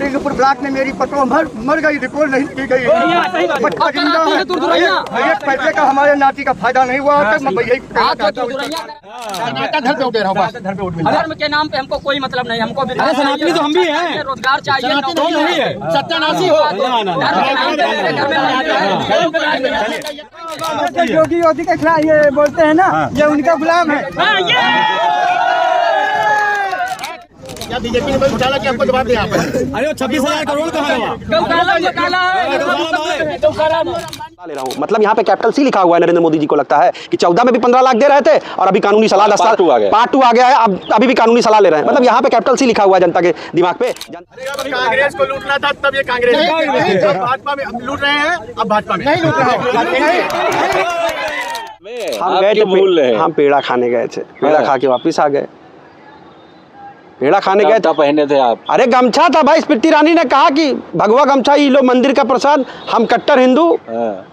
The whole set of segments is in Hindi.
सिंहपुर ब्लॉक में मेरी पतो मर गई, रिपोर्ट नहीं की गई। बच्चा जिंदा है, एक पैसे का हमारे नाती का फायदा नहीं हुआ। धर्म के नाम पे हमको कोई मतलब नहीं, हमको सनातनी तो हम भी हैं, रोजगार चाहिए, सत्यानाशी हो। योगी योगी के खिलाफ ये बोलते हैं ना, ये उनका गुलाम है। क्या बीजेपी ने घोटाला किया, आपको जवाब दिया? अरे 26,000 करोड़ कहाँ ले रहा हूँ। मतलब यहाँ पे कैपिटल सी लिखा हुआ है। नरेंद्र मोदी जी को लगता है कि 14 में भी 15 लाख दे रहे थे और अभी कानूनी सलाह 10 साल पार्ट 2 आ गया है, अब अभी भी कानूनी सलाह ले रहे हैं। मतलब यहाँ पे कैपिटल सी लिखा हुआ है जनता के दिमाग पे। कांग्रेस को लूटना था तब ये कांग्रेस, भाजपा में लूट रहे हैं, अब भाजपा में नहीं लूट रहे हैं। हम गए थे, हम पेड़ा खाने गए थे, पेड़ा खा के वापिस आ गए। पेड़ा खाने गए थे, पहने थे आप? अरे गमछा था भाई। स्मृति ईरानी ने कहा कि भगवा गमछा ये लो मंदिर का प्रसाद। हम कट्टर हिंदू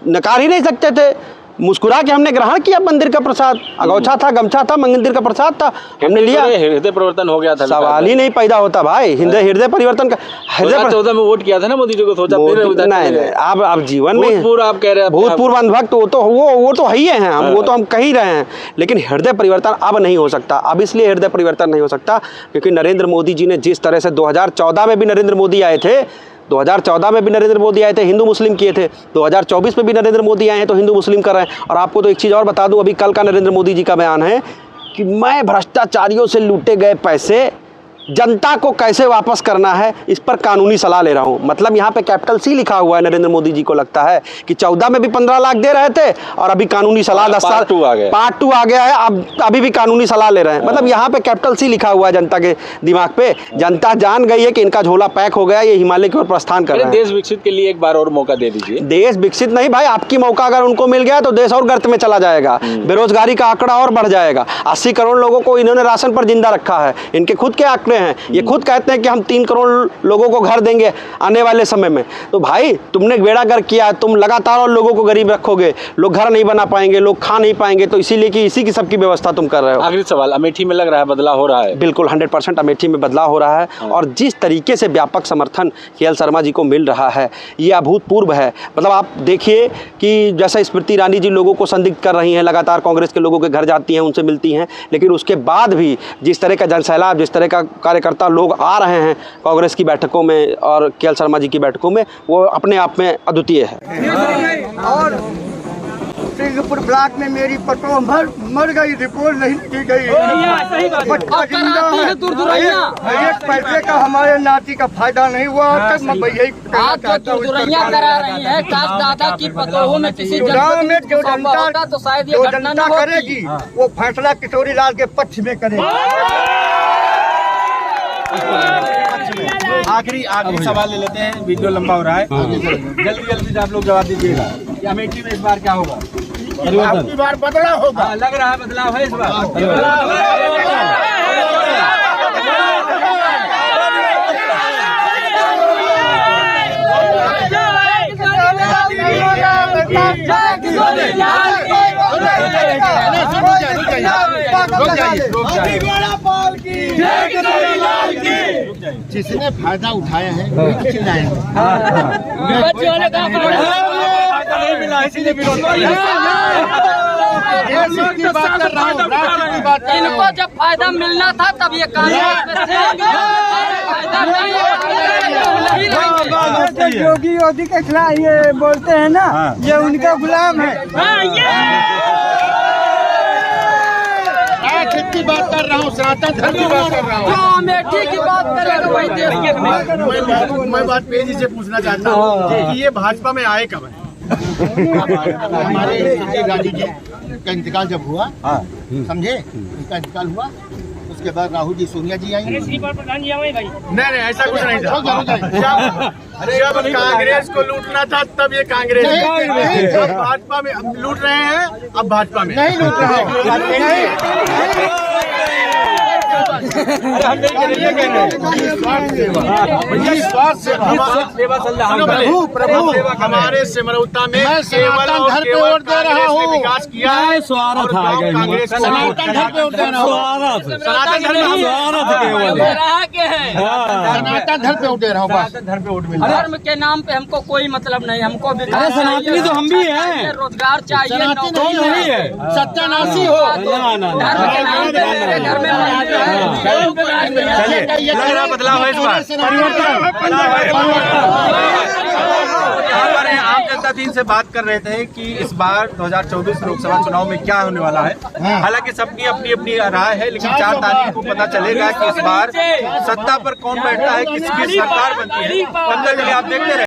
नकार ही नहीं सकते थे। मुस्कुरा के हमने ग्रहण किया मंदिर का प्रसाद। अगौछा था, गमछा था, मंदिर का प्रसाद था, हमने लिया। हृदय परिवर्तन हो गया था, सवाल ही नहीं पैदा होता भाई। हृदय परिवर्तन का 2014 में वोट किया था ना मोदी जी को, सोचा नहीं। आप जीवन में भूतपूर्व, आप कह रहे हैं भूतपूर्व अंधभक्त, वो तो है ही हैं हम, वो तो हम कह ही रहे हैं। लेकिन हृदय परिवर्तन अब नहीं हो सकता। अब इसलिए हृदय परिवर्तन नहीं हो सकता क्योंकि नरेंद्र मोदी जी ने जिस तरह से 2014 में भी नरेंद्र मोदी आए थे, 2014 में भी नरेंद्र मोदी आए थे, हिंदू मुस्लिम किए थे। 2024 में भी नरेंद्र मोदी आए हैं तो हिंदू मुस्लिम कर रहे हैं। और आपको तो एक चीज़ और बता दूं, अभी कल का नरेंद्र मोदी जी का बयान है कि मैं भ्रष्टाचारियों से लूटे गए पैसे जनता को कैसे वापस करना है, इस पर कानूनी सलाह ले रहा हूं। मतलब यहाँ पे कैपिटल सी लिखा हुआ है। नरेंद्र मोदी जी को लगता है कि 14 में भी 15 लाख दे रहे थे और अभी कानूनी सलाह 10 साल पार्ट 2 आ गया है, अब अभी भी कानूनी सलाह ले रहे हैं। मतलब यहाँ पे कैपिटल सी लिखा हुआ है जनता के दिमाग पे। जनता जान गई है कि इनका झोला पैक हो गया, ये हिमालय की ओर प्रस्थान कर रहे हैं। देश विकसित के लिए एक बार और मौका दे दीजिए। देश विकसित नहीं भाई, आपकी मौका अगर उनको मिल गया तो देश और गर्त में चला जाएगा, बेरोजगारी का आंकड़ा और बढ़ जाएगा। 80 करोड़ लोगों को इन्होंने राशन पर जिंदा रखा है, इनके खुद के आंकड़े हैं। ये खुद कहते हैं कि हम 3 करोड़ लोगों को घर देंगे आने वाले समय में। तो भाई तुमने बेड़ा गर्क किया, तुम लगातार और लोगों को गरीब रखोगे, लोग घर नहीं बना पाएंगे, लोग खा नहीं पाएंगे। तो इसीलिए कि इसी की सबकी व्यवस्था तुम कर रहे हो। आखिरी सवाल, अमेठी में लग रहा है बदलाव हो रहा है? बिल्कुल 100% अमेठी में बदलाव हो रहा है। और जिस तरीके से व्यापक समर्थन KL शर्मा जी को मिल रहा है ये अभूतपूर्व है। मतलब आप देखिए कि जैसा स्मृति ईरानी जी लोगों को संदिग्ध कर रही हैं, लगातार कांग्रेस के लोगों के घर जाती हैं, उनसे मिलती हैं, लेकिन उसके बाद भी जिस तरह का जनसैलाब, जिस तरह का कार्यकर्ता लोग आ रहे हैं कांग्रेस की बैठकों में और KL शर्मा जी की बैठकों में, वो अपने आप में अद्वितीय है। और सिंहपुर ब्लॉक में मेरी पतो मर गई, रिपोर्ट नहीं की गई। बच्चा जिंदा है, एक पैसे का हमारे नाती का फायदा नहीं हुआ। आप जो दुर्दुरैया करा रही हैं, काश दादा की पतों में किसी गाँव में जो जनता तो शायद ये घटना न करेगी वो फैसला किशोरी लाल के पक्ष में करेगी। आखिरी सवाल ले लेते हैं, वीडियो लंबा हो रहा है, जल्दी आप लोग जवाब दीजिएगा। अमेठी में इस बार क्या होगा? आपकी बार बदलाव होगा। लग रहा है बदलाव है इस बार। जिसने फायदा उठाया है वही चिल्लाएंगे। इनको जब फायदा मिलना था तब ये योगी योगी के खिलाफ ये बोलते हैं ना, ये उनका गुलाम है। की बात कर रहा हूँ, सनातन धर्म की बात कर रहा हूँ। अमेठी की बात करें तो वही देश के। मैं बात पेजी से पूछना चाहता हूँ कि ये भाजपा में आए कब है? हमारे गांधी जी का इंतकाल जब हुआ, समझे, उनका इंतकाल हुआ, उसके बाद राहुल जी, सोनिया जी आई। नहीं, ऐसा कुछ नहीं था। जब कांग्रेस को लूटना था तब ये कांग्रेस, अब भाजपा में लूट रहे हैं, अब भाजपा में नहीं लूट रहे हैं। हम नहीं करेंगे, कह रहे हैं। स्वास्थ्य सेवा चल रहा है। प्रभु प्रभु सेवा कर रहे हैं। हमारे सिमरौता में मैं सनातन धर्म पे वोट दे रहा हूँ। विकास किया है स्वार्थ आ गए कांग्रेस सनातन धर्म पे वोट दे रहा हूँ। सनातन धर्म सनातन धर्म पे वोट दे रहा हूँ। बस धर्म पे वोट मिल रहा है। धर्म के नाम पे हमको कोई मतलब नहीं, हमको भी अरे सनातनी तो हम भी हैं। रोजगार चाहिए, सनातन नौकरी नहीं है, सत्यानाशी हो। धर्म के नाम पे मेरे घर में चलिए, लग रहा बदलाव है इस बार। यहाँ पर आम जनता दिन से बात कर रहे थे कि इस बार 2024 लोकसभा चुनाव में क्या होने वाला है। हालांकि सबकी अपनी अपनी राय है, लेकिन 4 तारीख को पता चलेगा कि इस बार सत्ता पर कौन बैठता है, किसकी सरकार बनती है। तब तक के लिए आप देखते रहे।